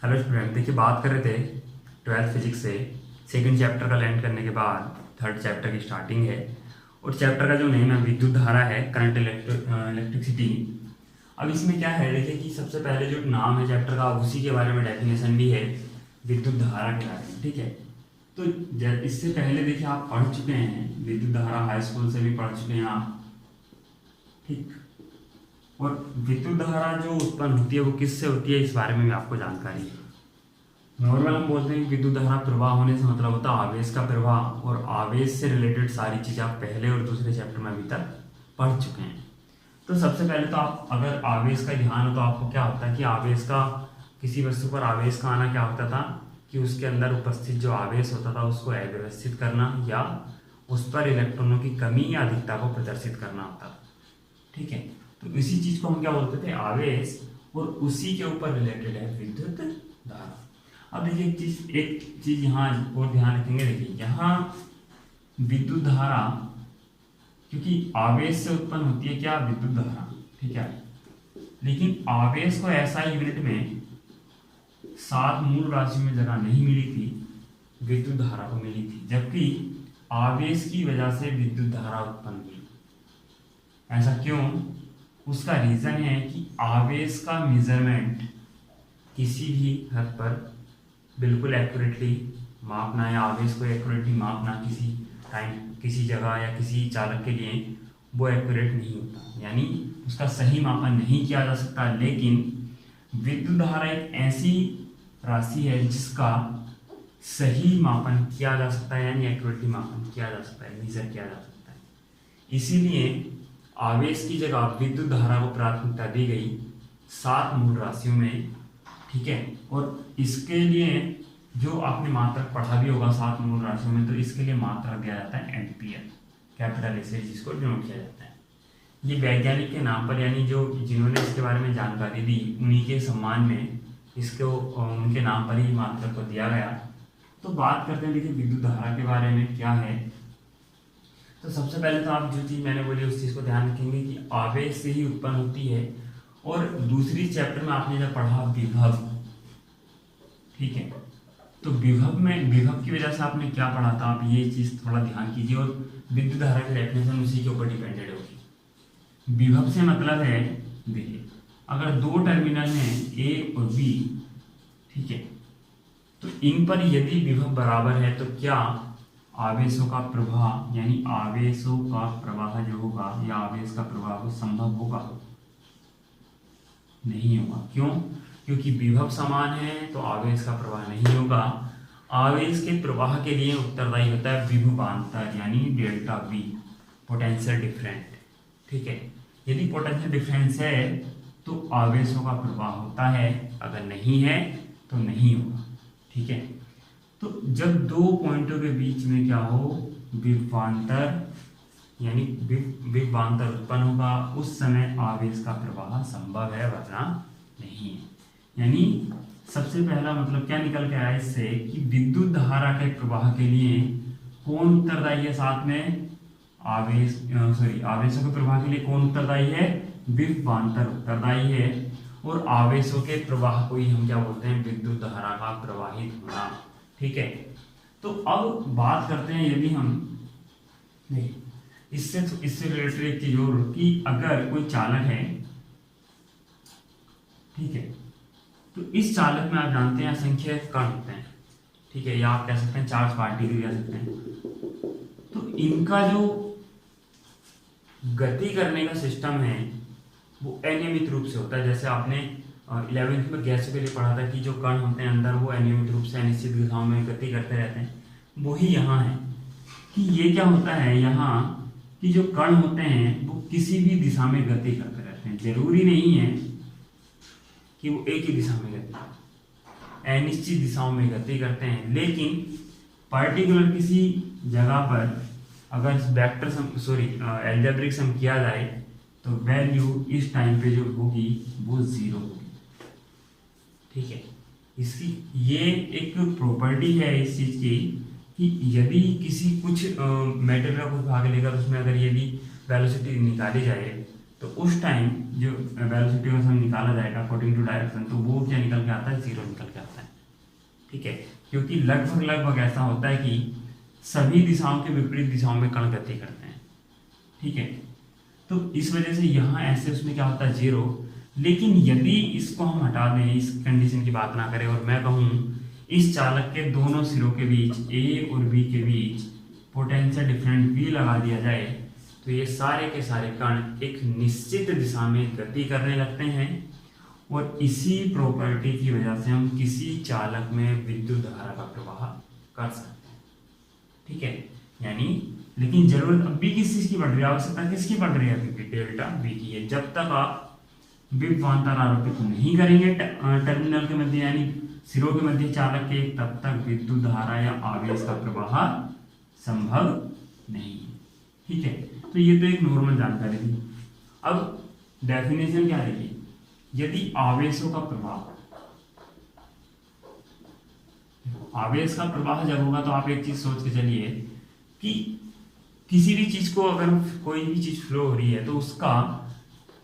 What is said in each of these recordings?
Hello student, देखिए बात कर रहे थे ट्वेल्थ फिजिक्स से। सेकंड चैप्टर का लैंड करने के बाद थर्ड चैप्टर की स्टार्टिंग है और चैप्टर का जो नेम है विद्युत धारा है, करंट इलेक्ट्रिसिटी। अब इसमें क्या है, देखिए कि सबसे पहले जो नाम है चैप्टर का उसी के बारे में डेफिनेशन भी है, विद्युत धारा के बारे में। ठीक है, तो इससे पहले देखिए आप पढ़ चुके हैं विद्युत धारा, हाई स्कूल से भी पढ़ चुके हैं आप। ठीक, और विद्युत धारा जो उत्पन्न होती है वो किससे होती है, इस बारे में भी आपको जानकारी है। नॉर्मल हम बोलते हैं कि विद्युत धारा प्रवाह होने से मतलब होता है आवेश का प्रवाह, और आवेश से रिलेटेड सारी चीज़ें आप पहले और दूसरे चैप्टर में अभी तक पढ़ चुके हैं। तो सबसे पहले तो आप अगर आवेश का ध्यान हो तो आपको क्या होता है कि आवेश का, किसी वस्तु पर आवेश का आना क्या होता था कि उसके अंदर उपस्थित जो आवेश होता था उसको अव्यवस्थित करना या उस पर इलेक्ट्रॉनों की कमी या अधिकता को प्रदर्शित करना होता था। ठीक है, तो इसी चीज को हम क्या बोलते थे, आवेश, और उसी के ऊपर रिलेटेड है विद्युत धारा। अब देखिए एक चीज यहाँ और ध्यान रखेंगे। देखिए यहाँ विद्युत धारा, क्योंकि आवेश से उत्पन्न होती है क्या, विद्युत धारा। ठीक है, लेकिन आवेश को ऐसा यूनिट में 7 मूल राशि में जगह नहीं मिली थी, विद्युत धारा को मिली थी, जबकि आवेश की वजह से विद्युत धारा उत्पन्न हुई। ऐसा क्यों? उसका रीजन है कि आवेश का मेजरमेंट किसी भी हद पर बिल्कुल एक्यूरेटली मापना है, आवेश को एक्यूरेटली मापना किसी टाइम, किसी जगह या किसी चालक के लिए वो एक्यूरेट नहीं होता, यानी उसका सही मापन नहीं किया जा सकता। लेकिन विद्युत धारा एक ऐसी राशि है जिसका सही मापन किया जा सकता है, यानी एक्यूरेटली मापन किया जा सकता है, मेजर किया जा सकता है। इसीलिए आवेश की जगह विद्युत धारा को प्राथमिकता दी गई 7 मूल राशियों में। ठीक है, और इसके लिए जो आपने मात्रक पढ़ा भी होगा 7 मूल राशियों में, तो इसके लिए मात्रक दिया जाता है एम्पियर, कैपिटल ए से जिसको डिनोट किया जाता है। ये वैज्ञानिक के नाम पर, यानी जो जिन्होंने इसके बारे में जानकारी दी उन्हीं के सम्मान में इसको उनके नाम पर ही मात्रक को दिया गया। तो बात करते हैं देखिए विद्युत धारा के बारे में क्या है। तो सबसे पहले तो आप जो चीज़ मैंने बोली उस चीज़ को ध्यान रखेंगे कि आवेश से ही उत्पन्न होती है। और दूसरी चैप्टर में आपने जब पढ़ा विभव, ठीक है, तो विभव की वजह से आपने क्या पढ़ा था, आप ये चीज़ थोड़ा ध्यान कीजिए। और विद्युत धारा की डेफिनेशन उसी के ऊपर डिपेंडेड होगी। विभव से मतलब है, देखिए अगर 2 टर्मिनल हैं ए और बी, ठीक है, तो इन पर यदि विभव बराबर है तो क्या आवेशों का प्रवाह, यानी आवेशों का प्रवाह जो होगा या आवेश का प्रवाह वो संभव होगा? नहीं होगा। क्यों? क्योंकि विभव समान है तो आवेश का प्रवाह नहीं होगा। आवेश के प्रवाह के लिए उत्तरदायी होता है विभवांतर, यानी डेल्टा वी, पोटेंशियल डिफरेंट। ठीक है, यदि पोटेंशियल डिफरेंस है तो आवेशों का प्रवाह होता है, अगर नहीं है तो नहीं होगा। ठीक है, तो जब 2 पॉइंटों के बीच में क्या हो, विभवांतर, यानी विभवांतर उत्पन्न होगा, उस समय आवेश का प्रवाह संभव है, वरना नहीं है। यानी सबसे पहला मतलब क्या निकल के आया इससे कि विद्युत धारा के प्रवाह के लिए कौन उत्तरदायी है, साथ में आवेशों के प्रवाह के लिए कौन उत्तरदायी है, विभवांतर उत्तरदायी है। और आवेशों के प्रवाह को ही हम क्या बोलते हैं, विद्युत धारा का प्रवाहित होना। ठीक है, तो अब बात करते हैं, यदि हम नहीं इससे रिलेटेड एक चीज और कि अगर कोई चालक है, ठीक है, तो इस चालक में आप जानते हैं असंख्य कण होते हैं। ठीक है, या आप कह सकते हैं चार्ज पार्टिकल कह सकते हैं। तो इनका जो गति करने का सिस्टम है वो अनियमित रूप से होता है। जैसे आपने 11वीं में गैसों के लिए पढ़ा था कि जो कण होते हैं अंदर वो अनियमित रूप से अनिश्चित दिशाओं में गति करते रहते हैं। वही यहाँ है कि ये क्या होता है यहाँ कि जो कण होते हैं वो किसी भी दिशा में गति करते रहते हैं। जरूरी नहीं है कि वो एक ही दिशा में गति करते हैं, अनिश्चित दिशाओं में गति करते हैं। लेकिन पर्टिकुलर किसी जगह पर अगर वेक्टर सम एल्जेब्रिक सम किया जाए तो वैल्यू इस टाइम पे जो होगी वो 0 होगी। ठीक है, इसकी ये एक प्रॉपर्टी है इस चीज की कि यदि किसी कुछ मैटर का कुछ भाग लेकर उसमें अगर यदि वेलोसिटी निकाली जाए तो तो उस टाइम जो वेलोसिटी का सम निकाला जाएगा अकॉर्डिंग टू डायरेक्शन, तो वो क्या निकल के आता है, 0 निकल के आता है। ठीक है, क्योंकि लगभग लगभग ऐसा होता है कि सभी दिशाओं के विपरीत दिशाओं में कण गति करते हैं। ठीक है, तो इस वजह से यहाँ ऐसे उसमें क्या होता है, 0। लेकिन यदि इसको हम हटा दें, इस कंडीशन की बात ना करें, और मैं कहूँ इस चालक के दोनों सिरों के बीच A और B के बीच पोटेंशियल डिफरेंस V लगा दिया जाए, तो ये सारे के सारे कण एक निश्चित दिशा में गति करने लगते हैं, और इसी प्रॉपर्टी की वजह से हम किसी चालक में विद्युत धारा का प्रवाह कर सकते हैं। ठीक है, यानी लेकिन जरूरत अब भी किस चीज की पड़ रही है, आवश्यकता किसकी पड़ रही है, अभी डेल्टा V की है। जब तक आप विभवांतर आरोपित नहीं करेंगे टर्मिनल के मध्य यानी सिरों के मध्य चालक के, तब तक विद्युत धारा या आवेश का प्रवाह संभव नहीं है। ठीक है, तो ये तो एक नॉर्मल जानकारी थी। अब डेफिनेशन क्या है, यदि आवेशों का प्रवाह, आवेश का प्रवाह जब होगा तो आप एक चीज सोच के चलिए कि किसी भी चीज को अगर कोई भी चीज फ्लो हो रही है तो उसका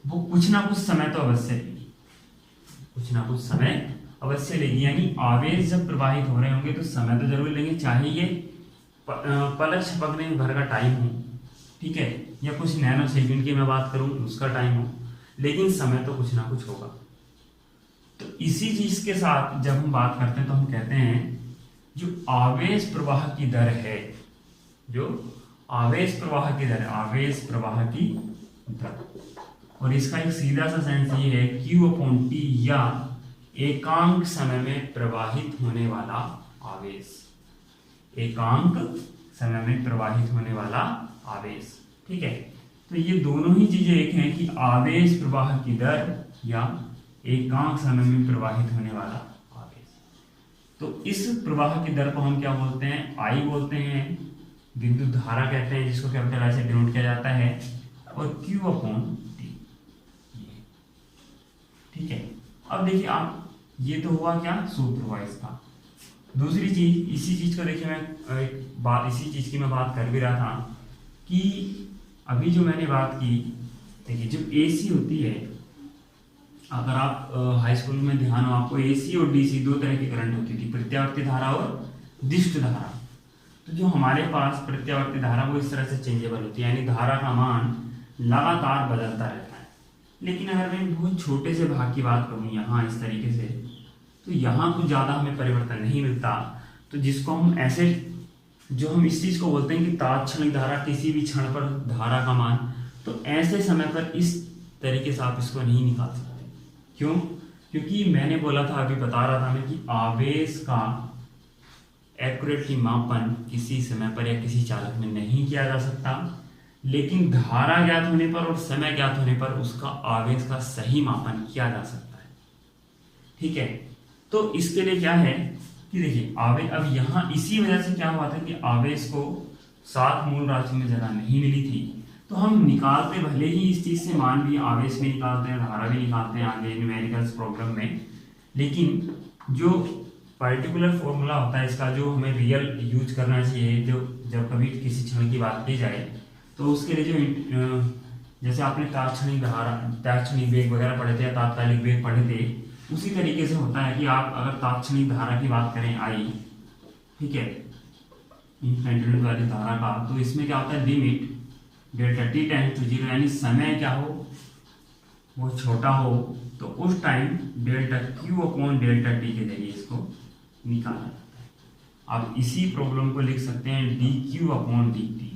वो कुछ ना कुछ समय तो अवश्य लेगी, कुछ ना कुछ समय अवश्य लेगी। यानी आवेश जब प्रवाहित हो रहे होंगे तो समय तो जरूर लेंगे, चाहे ये पलक झपकने भर का टाइम हो, ठीक है, या कुछ नैनो सेकंड की मैं बात करूं उसका टाइम हो, लेकिन समय तो कुछ ना कुछ होगा। तो इसी चीज के साथ जब हम बात करते हैं तो हम कहते हैं जो आवेश प्रवाह की दर है, जो आवेश प्रवाह की दर है, आवेश प्रवाह की दर, और इसका एक सीधा सा सेंस ये है Q/T, या एकांक समय में प्रवाहित होने वाला आवेश, एकांक समय में प्रवाहित होने वाला आवेश। ठीक है, तो ये दोनों ही चीजें एक हैं कि आवेश प्रवाह की दर या एकांक समय में प्रवाहित होने वाला आवेश। तो इस प्रवाह की दर को हम क्या बोलते हैं, I बोलते हैं, विद्युत धारा कहते हैं जिसको कैपिटल I से डिनोट किया जाता है, और Q/T। ठीक है, अब देखिए आप, ये तो हुआ क्या, सूत्र हुआ इसका। दूसरी चीज, इसी चीज को देखिए, मैं एक बात, इसी चीज की मैं बात कर भी रहा था कि अभी जो मैंने बात की, देखिए जब AC होती है, अगर आप हाई स्कूल में ध्यान हो आपको, AC और DC दो तरह की करंट होती थी, प्रत्यावर्ती धारा और दिष्ट धारा। तो जो हमारे पास प्रत्यावर्ती धारा वो इस तरह से चेंजेबल होती है, यानी धारा का मान लगातार बदलता रहता है। लेकिन अगर मैं बहुत छोटे से भाग की बात करूँ यहाँ इस तरीके से, तो यहाँ कुछ ज़्यादा हमें परिवर्तन नहीं मिलता। तो जिसको हम ऐसे, जो हम इस चीज़ को बोलते हैं कि तात्क्षणिक धारा, किसी भी क्षण पर धारा का मान, तो ऐसे समय पर इस तरीके से आप इसको नहीं निकाल सकते। क्यों? क्योंकि मैंने बोला था, अभी बता रहा था मैं कि आवेश का एक्यूरेटली मापन किसी समय पर या किसी चालक में नहीं किया जा सकता, लेकिन धारा ज्ञात होने पर और समय ज्ञात होने पर उसका आवेश का सही मापन किया जा सकता है। ठीक है, तो इसके लिए क्या है कि देखिए आवेश, अब यहाँ इसी वजह से क्या हुआ था कि आवेश को 7 मूल राशि में जगह नहीं मिली थी, तो हम निकालते भले ही इस चीज से मान भी आवेश भी निकालते हैं, धारा भी निकालते हैं आगे न्यूमेरिकल्स प्रॉब्लम में, लेकिन जो पर्टिकुलर फॉर्मूला होता है इसका, जो हमें रियल यूज करना चाहिए, जो जब कभी किसी क्षण की बात की जाए, तो उसके लिए जो जैसे आपने तात्क्षणिक धारा, तात्क्षणिक वेग वगैरह पढ़े थे या तात्कालिक वेग पढ़े थे, उसी तरीके से होता है कि आप अगर तात्क्षणिक धारा की बात करें I, ठीक है, इंस्टेंटेनियस वाली धारा का, तो इसमें क्या होता है, limit delta T tends to 0, यानी समय क्या हो, वो छोटा हो, तो उस टाइम डेल्टा Q/डेल्टा T के जरिए इसको निकाला जाता है। आप इसी प्रॉब्लम को लिख सकते हैं dQ/dt।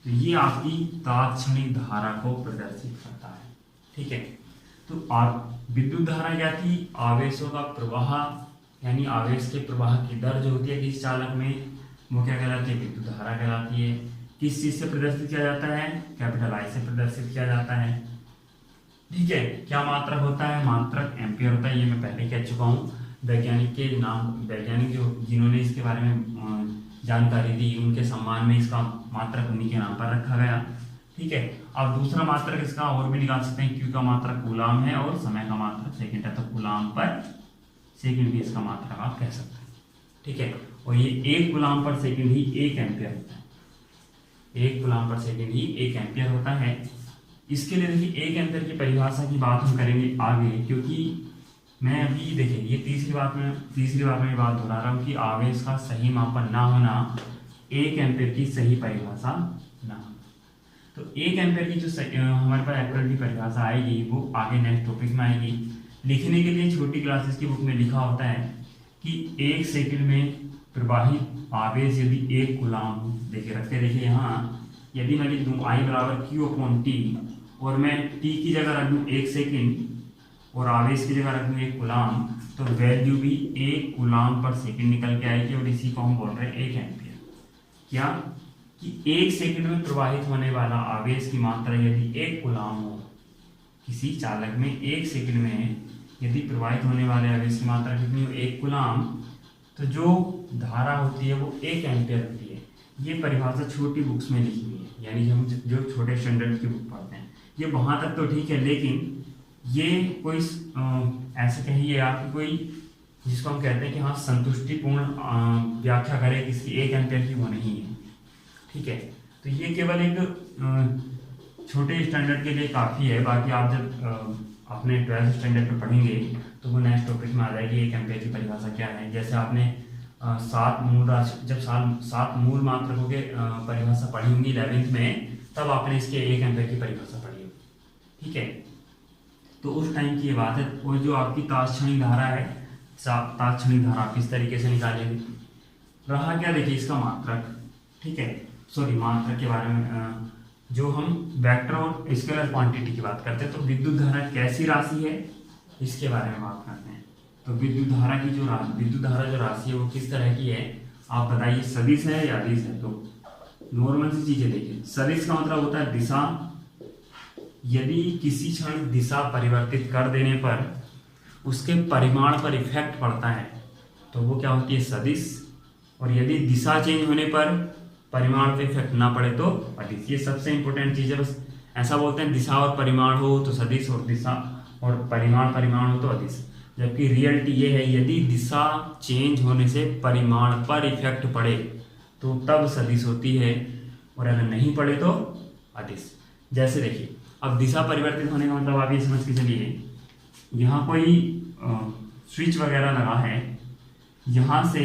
तो ये आपकी तात्क्षणिक धारा को प्रदर्शित करता है। ठीक है, तो आप विद्युत धारा क्या थी, आवेशों का प्रवाह, यानी आवेश के प्रवाह की दर जो होती है किसी चालक में, वो क्या कहलाती है, विद्युत धारा कहलाती है। किस चीज से प्रदर्शित किया जाता है, कैपिटल I से प्रदर्शित किया जाता है। ठीक है, क्या मात्रक होता है, मात्रक एम्पियर होता है, ये मैं पहले कह चुका हूँ। वैज्ञानिक के नाम, वैज्ञानिक जो जिन्होंने इसके बारे में जानकारी दी, उनके सम्मान में इसका मात्रक उन्हीं के नाम पर रखा गया। ठीक है, अब दूसरा मात्रक इसका और भी निकाल सकते हैं, Q का मात्रक कूलाम है और समय का मात्रक सेकंड है, तो कूलाम पर सेकंड भी इसका मात्रक आप कह सकते हैं। ठीक है, और ये 1 कूलाम पर सेकंड ही 1 एम्पियर होता है। 1 कूलम्ब पर सेकेंड ही 1 एम्पियर होता है। इसके लिए देखिए 1 एम्पियर की परिभाषा की बात हम करेंगे आगे, क्योंकि मैं अभी देखिए ये तीसरी बार में ये बात दोहरा रहा हूँ कि आवेश का सही मापन ना होना 1 एम्पियर की सही परिभाषा ना होना। तो 1 एम्पियर की जो हमारे पास एक्यूरेट की परिभाषा आएगी वो आगे नेक्स्ट टॉपिक में आएगी। लिखने के लिए छोटी क्लासेस की बुक में लिखा होता है कि 1 सेकंड में प्रवाहित आवेश यदि 1 कूलम्ब देखिए यहाँ यदि मैं लिख दूँ I बराबर Q/T और मैं T की जगह रख दूँ 1 सेकंड और आवेश की जगह रख दूँ 1 कूलम्ब, तो वैल्यू भी 1 कूलम्ब पर सेकंड निकल के आएगी और इसी को हम बोल रहे हैं 1 एम्पियर। क्या कि 1 सेकंड में प्रवाहित होने वाला आवेश की मात्रा यदि 1 कूलम्ब हो, किसी चालक में 1 सेकंड में यदि प्रवाहित होने वाले आवेश की मात्रा कितनी हो 1 कूलम्ब, तो जो धारा होती है वो 1 एम्पियर होती है। ये परिभाषा छोटी बुक्स में लिखी हुई है, यानी हम जो छोटे स्टैंडर्ड की बुक पढ़ते हैं ये वहाँ तक तो ठीक है, लेकिन ये कोई ऐसे कहिए आप कोई जिसको हम कहते हैं कि हाँ संतुष्टिपूर्ण व्याख्या करे किसी 1 एम्पियर की, वो नहीं है। ठीक है, तो ये केवल एक छोटे स्टैंडर्ड के लिए काफ़ी है। बाकी आप जब अपने 12th स्टैंडर्ड में पढ़ेंगे तो वो नेक्स्ट टॉपिक में आ जाएगी 1 एम्पियर की परिभाषा क्या है। जैसे आपने 7 मूल राशि जब 7 मूल मात्रकों के परिभाषा पढ़ी होंगी 11th में, तब आपने इसके 1 एम्पियर की परिभाषा पढ़ी होगी। ठीक है, तो उस टाइम की ये बात है। और जो आपकी तात्क्षणिक धारा है, तात्क्षणिक धारा किस तरीके से निकालेंगे, रहा क्या देखिए इसका मात्रक। ठीक है, सॉरी मात्रक के बारे में जो हम वेक्टर और स्केलर क्वांटिटी की बात करते हैं, तो विद्युत धारा कैसी राशि है इसके बारे में बात करते हैं। तो विद्युत धारा जो राशि है वो किस तरह की है आप बताइए, सदिश है या अदिश है। तो नॉर्मल सी चीजें देखिए, सदिश का मतलब होता है दिशा। यदि किसी क्षण दिशा परिवर्तित कर देने पर उसके परिमाण पर इफेक्ट पड़ता है तो वो क्या होती है, सदिश। और यदि दिशा चेंज होने पर परिमाण पे इफेक्ट ना पड़े तो अदिश। ये सबसे इंपॉर्टेंट चीज़ है। बस ऐसा बोलते हैं दिशा और परिमाण हो तो सदिश, और दिशा और परिमाण हो तो अदिश। जबकि रियलिटी ये है यदि दिशा चेंज होने से परिमाण पर इफेक्ट पड़े तो तब सदिश होती है, और अगर नहीं पड़े तो अदिश। जैसे देखिए अब दिशा परिवर्तित होने का मतलब आप ये समझ के चलिए, यहाँ कोई स्विच वगैरह लगा है, यहाँ से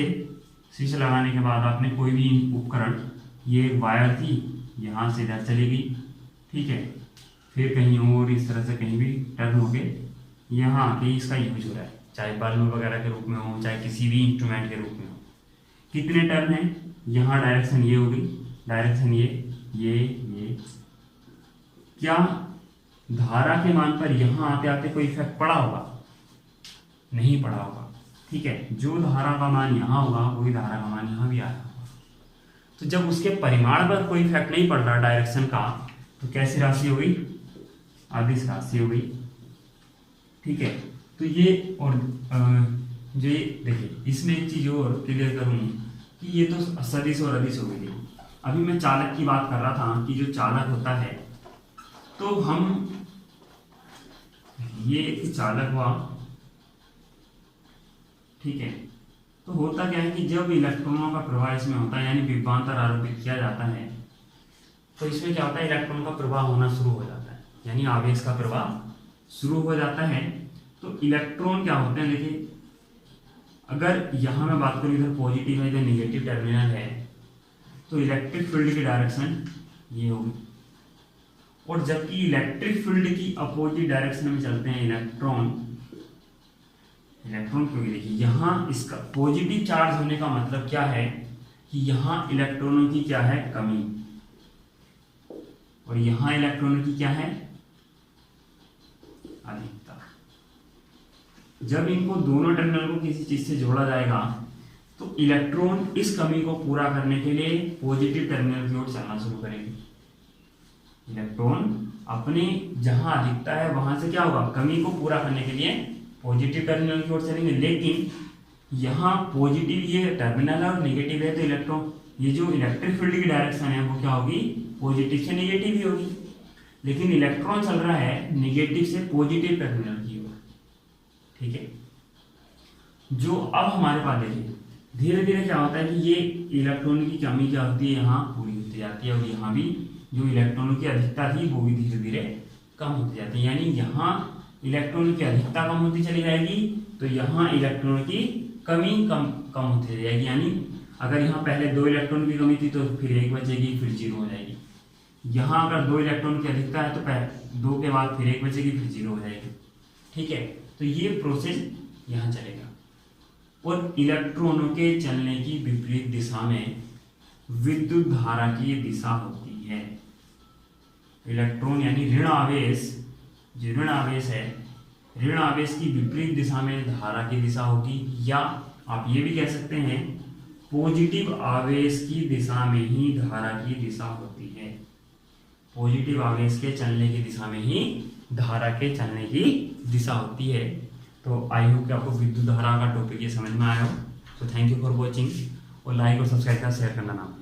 स्विच लगाने के बाद आपने कोई भी उपकरण, ये वायर थी यहाँ से इधर चली गई, ठीक है, फिर कहीं और इस तरह से कहीं भी टर्न होके यहाँ आके इसका यूज हो रहा है, चाहे बल्ब वगैरह के रूप में हो चाहे किसी भी इंस्ट्रूमेंट के रूप में हो। कितने टर्न हैं, यहाँ डायरेक्शन ये होगी, डायरेक्शन ये। क्या धारा के मान पर यहाँ आते आते कोई इफेक्ट पड़ा होगा, नहीं पड़ा होगा। ठीक है, जो धारा का मान यहाँ होगा वही धारा का मान यहाँ भी आया होगा। तो जब उसके परिमाण पर कोई इफेक्ट नहीं पड़ रहा डायरेक्शन का, तो कैसी राशि हो गई, अदिश राशि हो गई। ठीक है, तो ये और जो ये देखिए इसमें एक चीज और क्लियर करूँ कि ये तो सदिश और अदिश हो गई। अभी मैं चालक की बात कर रहा था कि जो चालक होता है, तो हम ये एक चालक हुआ, ठीक है, तो होता क्या है कि जब इलेक्ट्रॉनों का प्रवाह इसमें होता है यानी विभवांतर आरोपित किया जाता है, तो इसमें क्या होता है, इलेक्ट्रॉन का प्रवाह होना शुरू हो जाता है, यानी आवेश का प्रवाह शुरू हो जाता है। तो इलेक्ट्रॉन क्या होते हैं, देखिए अगर यहाँ मैं बात करूँ इधर पॉजिटिव है इधर निगेटिव टर्मिनल है, तो इलेक्ट्रिक फील्ड की डायरेक्शन ये होगी। और जबकि इलेक्ट्रिक फील्ड की अपोजिट डायरेक्शन में चलते हैं इलेक्ट्रॉन क्योंकि देखिए यहाँ इसका पॉजिटिव चार्ज होने का मतलब क्या है कि यहाँ इलेक्ट्रॉनों की क्या है, कमी, और यहाँ इलेक्ट्रॉनों की क्या है, अधिकता। जब इनको दोनों टर्मिनल को किसी चीज से जोड़ा जाएगा तो इलेक्ट्रॉन इस कमी को पूरा करने के लिए पॉजिटिव टर्मिनल की ओर चलना शुरू करेंगे। इलेक्ट्रॉन अपने जहां अधिकता है वहां से क्या होगा, कमी को पूरा करने के लिए पॉजिटिव टर्मिनल की ओर चलेंगे। लेकिन यहाँ पॉजिटिव ये टर्मिनल है और नेगेटिव है, तो इलेक्ट्रॉन ये जो इलेक्ट्रिक फील्ड की डायरेक्शन है वो क्या होगी, पॉजिटिव से नेगेटिव ही होगी। लेकिन इलेक्ट्रॉन चल रहा है नेगेटिव से पॉजिटिव टर्मिनल की ओर। ठीक है, जो अब हमारे पास देखिए धीरे धीरे क्या होता है कि ये इलेक्ट्रॉन की कमी क्या होती है, यहाँ पूरी होती जाती है, और यहाँ भी जो इलेक्ट्रॉनों की अधिकता थी वो भी धीरे धीरे कम होती जाती है। यानी यहाँ इलेक्ट्रॉन की अधिकता कम होती चली जाएगी, तो यहाँ इलेक्ट्रॉन की कमी कम कम होती जाएगी। यानी अगर यहाँ पहले 2 इलेक्ट्रॉन की कमी थी तो फिर 1 बचेगी, फिर 0 हो जाएगी। यहाँ अगर 2 इलेक्ट्रॉन की अधिकता है तो पहले 2 के बाद फिर 1 बचेगी, फिर 0 हो जाएगी। ठीक है, तो ये प्रोसेस यहाँ चलेगा। और इलेक्ट्रॉनों के चलने की विपरीत दिशा में विद्युत धारा की दिशा होती है। इलेक्ट्रॉन यानी ऋण आवेश, जो ऋण आवेश है, ऋण आवेश की विपरीत दिशा में धारा की दिशा होगी, या आप ये भी कह सकते हैं पॉजिटिव आवेश की दिशा में ही धारा की दिशा होती है। पॉजिटिव आवेश के चलने की दिशा में ही धारा के चलने की दिशा होती है। तो आई होप कि आपको विद्युत धारा का टॉपिक ये समझ में आया हो। तो थैंक यू फॉर वॉचिंग, और लाइक और सब्सक्राइब का शेयर करना ना।